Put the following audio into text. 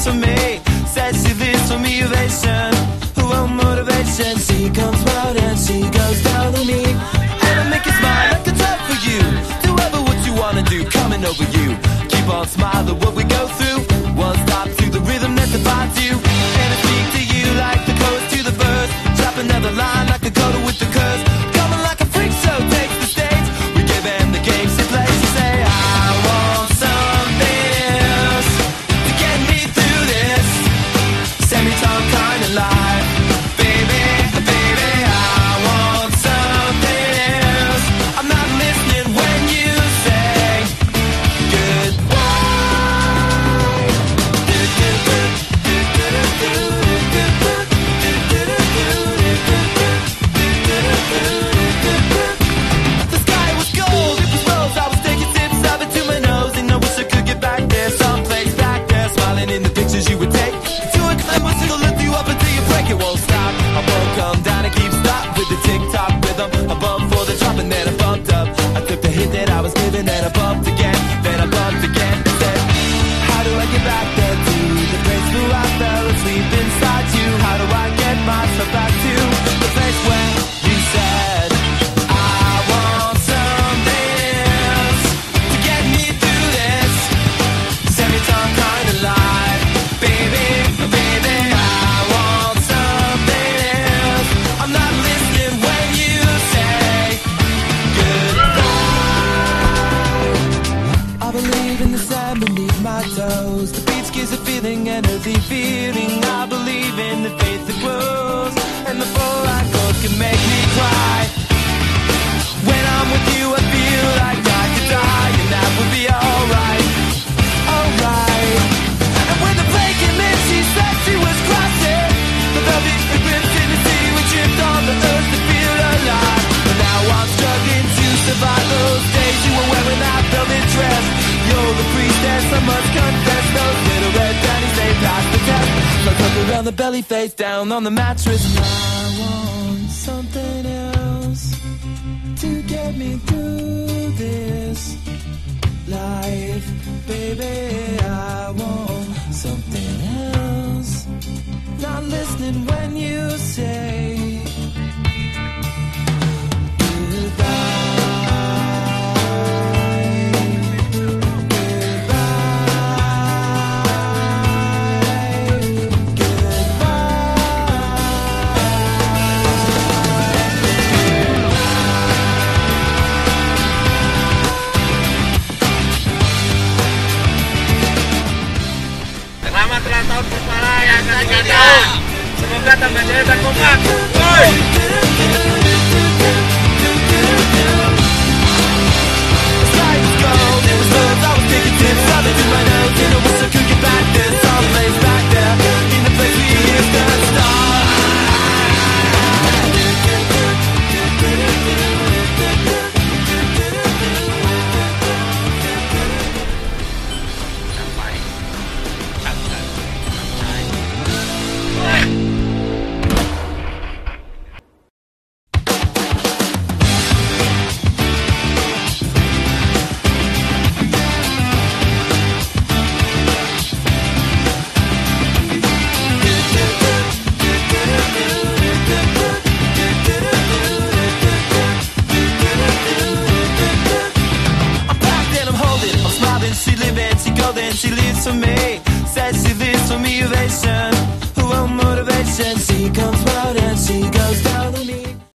lives for me. Says she lives for me, ovation. Oh, motivation. She comes round and she goes down on me. And I make you smile like a drug for you. Do ever what you wanna do, coming over you. Keep on smiling what we go through. One stop to the rhythm that defines you. And I speak to you like the chorus to the verse. Drop another line like a coda with the curse. Coming like a freak show takes the stage. We give them the game she plays. She say, I want something else to get me through this semi-tongue kind of life. Baby, baby, I want something else. I'm not listening when you say goodbye. The sky was gold, it was rose. I was taking sips of it to my nose, and I wish I could get back there, someplace back there, smiling in the pictures you would take. To a clever single, lift you up until you break. It won't stop. I won't come down and keep stop with the tick-tock rhythm. I bumped for the drop and then I bumped up. I took the hit that I was given, then I bumped again, then I bumped again. And said, how do I get back there to the place where I fell asleep inside you? How do I get myself back to the place where you said I want something else to get me through this semi-tongue kind of life? Baby, baby, I want something else. I'm not listening when you say goodbye. I believe in the sand beneath my toes. The beach gives a feeling, energy feeling. I believe in the faith that grows, and the full line goes can make me cry. When I'm with you, I feel like I could die, and that would be alright, alright. And when the plane came in, she said she was crossing the velvet ribbons in the sea. We tripped on the earth to feel alive. But now I'm struggling to survive those days you were wearing that velvet dress. You're the priestess, I must confess. Those little red panties, they passed the test. So I tuck around the belly, face down on the mattress. I want something else to get me through this life. Baby, I want something else. Not listening when you say goodbye. Selamat ulang tahun Pusmala yang ke-3 tahun. Semoga tambah jaya dan kompak. Woi! She lives for me, says she lives for me, ovation. Oh, motivation.